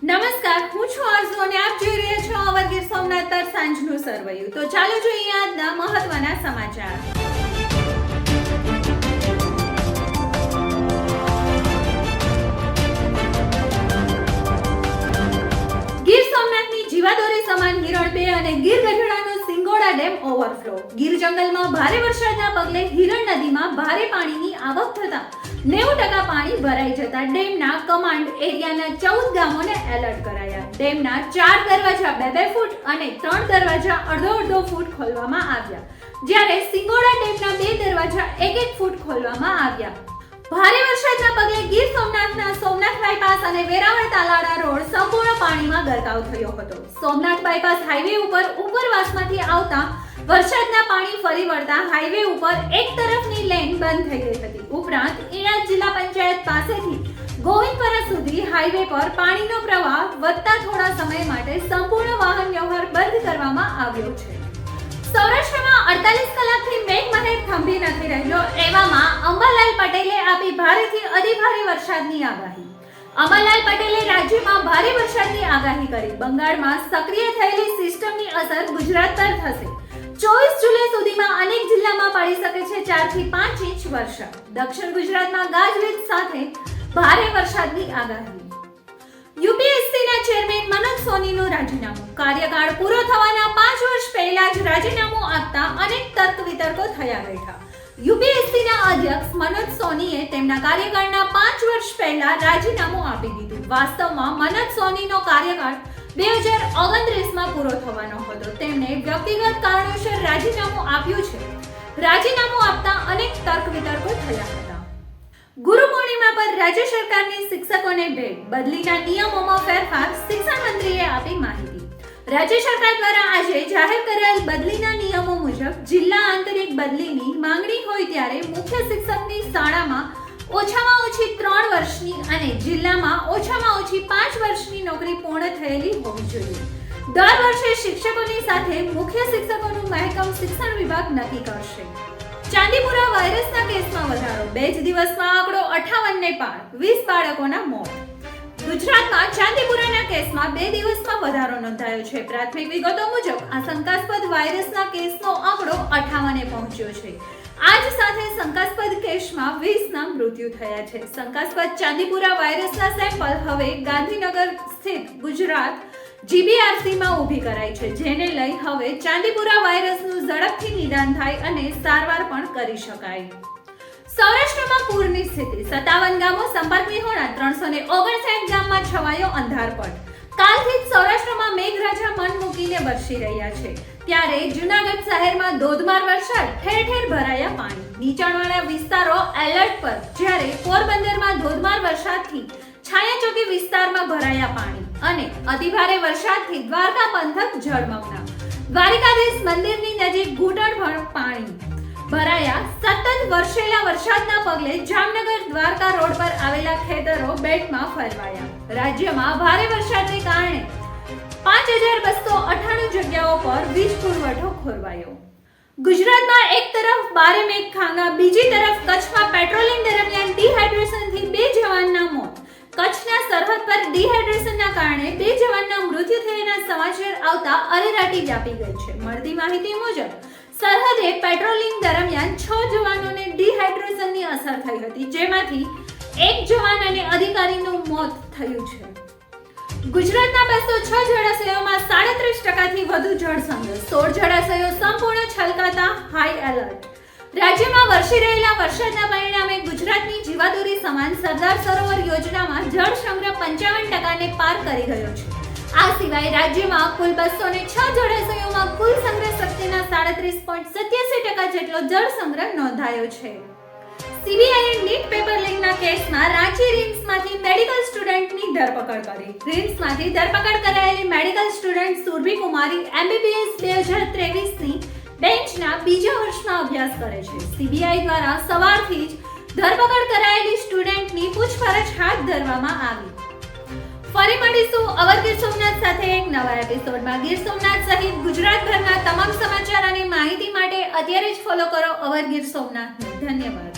નમસ્કાર, હું છું આરઝુ અને આપ જોઈ રહ્યા છો અવર ગીર સોમનાથ પર સાંજનું સરવૈયું. તો ચાલો જોઈએ આજના મહત્વના સમાચાર. ગીર સોમનાથની જીવાદોરી સમાન હિરણ 2 અને ગીર ગઢડાનો સિંગોડા ડેમ ઓવરફ્લો. ગીર જંગલમાં ભારે વરસાદના પગલે હિરણ નદીમાં ભારે પાણીની આવક થતા 90% પાણી ભરાઈ જતા ડેમના કમાન્ડ એરિયાના 14 ગામોને એલર્ટ કરાયા. ડેમના 4 દરવાજા 2-2 ફૂટ અને 3 દરવાજા અડધો ફૂટ ખોલવામાં આવ્યા, જ્યારે સિંગોડા ડેમના 2 દરવાજા 1-1 ફૂટ ખોલવામાં આવ્યા. ભારે વરસાદના પગલે ગીર સોમનાથના સોમનાથ બાયપાસ અને વેરાવળ તાલાળા રોડ સંપૂર્ણ પાણીમાં ગરકાવ થયો હતો. સોમનાથ બાયપાસ હાઈવે ઉપર ઉપરવાસમાંથી આવતા વરસાદના પાણી ફરી વળતા હાઈવે ઉપર એક તરફની લેન બંધ થઈ ગઈ હતી. ઉપરાંત ઈણા જિલ્લા પંચાયત પાસેથી ગોવિંદપરા સુધી હાઈવે પર પાણીનો પ્રવાહ વધતા થોડા સમય માટે સંપૂર્ણ વાહન વ્યવહાર બંધ કરવામાં આવ્યો છે. સૌરાષ્ટ્રમાં 48 કલાકથી મેઘમહેર થંભી નથી રહ્યો, એવામાં અંબાલાલ પટેલે આપી ભારેથી અતિભારે વરસાદની આગાહી. અંબાલાલ પટેલે રાજ્યમાં ભારે વરસાદની આગાહી કરી. બંગાળમાં સક્રિય થયેલી સિસ્ટમની અસર ગુજરાત પર થશે. 24 જુલાઈ સુધીમાં અનેક જિલ્લામાં પડી શકે છે 4 થી 5 ઇંચ વરસાદ. દક્ષિણ ગુજરાતમાં ગાજવીજ સાથે ભારે વરસાદની આગાહી. યુપીએસસીના ચેરમેન મનોજ સોનીનું રાજીનામું. કાર્યકાળ પૂરો થવાના 5 વર્ષ પહેલા જ રાજીનામું આપતા અનેક તર્ક વિતર્કો થયા બેઠા. યુપીએસસીના અધ્યક્ષ મનોજ સોનીએ તેમના કાર્યકાળના 5 વર્ષ પહેલા રાજીનામું આપી દીધું. વાસ્તવમાં મનોજ સોનીનો કાર્યકાળ 2029માં પૂરો થવાનો હતો. તેમણે વ્યક્તિગત કારણોસર રાજીનામું આપ્યું છે. રાજીનામું આપતા અનેક તર્ક વિતર્કો થયા હતા. ગુરુ પૂર્ણિમા પર રાજ્ય સરકારની શિક્ષકોને ભેટ. બદલીના નિયમોમાં ફેરફાર, શિક્ષણ મંત્રીએ આપી માહિતી. રાજ્ય સરકાર દ્વારા આજે જાહેર કરાયેલ બદલીના નિયમો મુજબ જિલ્લા આંતરિક બદલીની માંગણી હોય ત્યારે મુખ્ય શિક્ષકની શાળામાં ઓછામાં ઓછી 3 વર્ષની અને જિલ્લામાં ઓછામાં ઓછી 5 વર્ષની નોકરી પૂર્ણ થયેલી હોવી જોઈએ. દર વર્ષે શિક્ષકોની સાથે મુખ્ય શિક્ષકોનું મહેકમ શિક્ષણ વિભાગ નક્કી કરશે. ચાંદીપુરા વાયરસના કેસમાં વધારો. 2 જ દિવસમાં આંકડો 58 ને પાર. 20 બાળકોના મોત. ગુજરાતમાં ચાંદીપુરાના કેસમાં 2 દિવસમાં વધારો નોંધાયો છે. પ્રાથમિક વિગતો મુજબ આ શંકાસ્પદ વાયરસના કેસનો આંકડો 58 પહોંચ્યો છે. આજ સાથે શંકાસ્પદ કેસમાં 20ના મૃત્યુ થયા છે. શંકાસ્પદ ચાંદીપુરા વાયરસના સેમ્પલ હવે ગાંધીનગર સ્થિત ગુજરાત જીબીઆરસીમાં ઊભી કરાઈ છે, જેને લઈ હવે ચાંદીપુરા વાયરસનું ઝડપથી નિદાન થાય અને સારવાર પણ કરી શકાય. સૌરાષ્ટ્રમાં પૂરની સ્થિતિ. 57 ગામો સંપર્ક વિહોણા. 359 ગામમાં છવાયો અંધારપટ. કાલથી જ સૌરાષ્ટ્રમાં મેઘરાજા મન મૂકીને વરસી રહ્યા છે, ત્યારે જૂનાગઢ શહેરમાં ધોધમાર વરસાદ, ઠેર ઠેર ભરાયા પાણી. નીચાણવાળા વિસ્તારો એલર્ટ પર, જ્યારે પોરબંદરમાં ધોધમાર વરસાદથી છાયાચોકી વિસ્તારમાં ભરાયા પાણી અને અતિભારે વરસાદથી દ્વારકા પંથક જળમગ્ન. દ્વારિકાધીશ મંદિરની નજીક ઘૂંટણભર પાણી ભરાયા. સતત વરસેલા વરસાદના પગલે જામનગર દ્વારકા રોડ પર આવેલા ખેતરો બેટમાં ફેરવાયા. રાજ્યમાં ભારે વરસાદને કારણે 5298 જગ્યાઓ પર વીજ પુરવઠો ખોરવાયો. ગુજરાતમાં એક તરફ બારે મેઘ ખાંગા, બીજી તરફ કચ્છમાં પેટ્રોલિંગ દરમિયાન ડિહાઇડ્રેશનથી 2 જવાનના મોત. કચ્છના સરહદ પર ડિહાઇડ્રેશનના કારણે 2 જવાનના મૃત્યુ થયાના સમાચાર આવતા અરેરાટી વ્યાપી ગઈ છે. મળતી માહિતી મુજબ સરહદે પેટ્રોલિંગ દરમિયાન 6 જવાનોને ડિહાઇડ્રેશનની અસર થઈ હતી, જેમાંથી 1 જવાન અને અધિકારીનું મોત થયું છે. ગુજરાતના 206 જળાશયોમાં 37%થી વધુ જળ સંગ્રહ. 16 જળાશયો સંપૂર્ણ છલકાતા હાઈ એલર્ટ. રાજ્યમાં વરસી રહેલા વરસાદના પરિણામે ગુજરાતની જીવાદોરી સમાન સરદાર સરોવર યોજનામાં જળ સંગ્રહ 55%ને પાર કરી ગયો છે. આ સિવાય રાજ્યમાં કુલ 206 જળાશયોમાં કુલ સંગ્રહ શક્તિના 37.87% જેટલો જળ સંગ્રહ નોંધાયો છે. સીબીઆઈએ નીટ પેપર લીકના કેસમાં રાંચી રિમ્સમાંથી મેડિકલ સ્ટુડન્ટની ધરપકડ કરી. રિમ્સમાંથી ધરપકડ કરાયેલી મેડિકલ સ્ટુડન્ટ સુરભી કુમારી એમબીબીએસ 2023ની બેન્ચના બીજા વર્ષમાં અભ્યાસ કરે છે. સીબીઆઈ દ્વારા સવારથી જ ધરપકડ કરાયેલી સ્ટુડન્ટની પૂછપરછ હાથ ધરવામાં આવી. ફરી મળીશું અવર ગીર સોમનાથ સાથે એક નવા એપિસોડમાં. ગીર સોમનાથ સહિત ગુજરાતભરના તમામ સમાચાર અને માહિતી માટે અત્યારે જ ફોલો કરો અવર ગીર સોમનાથને. ધન્યવાદ.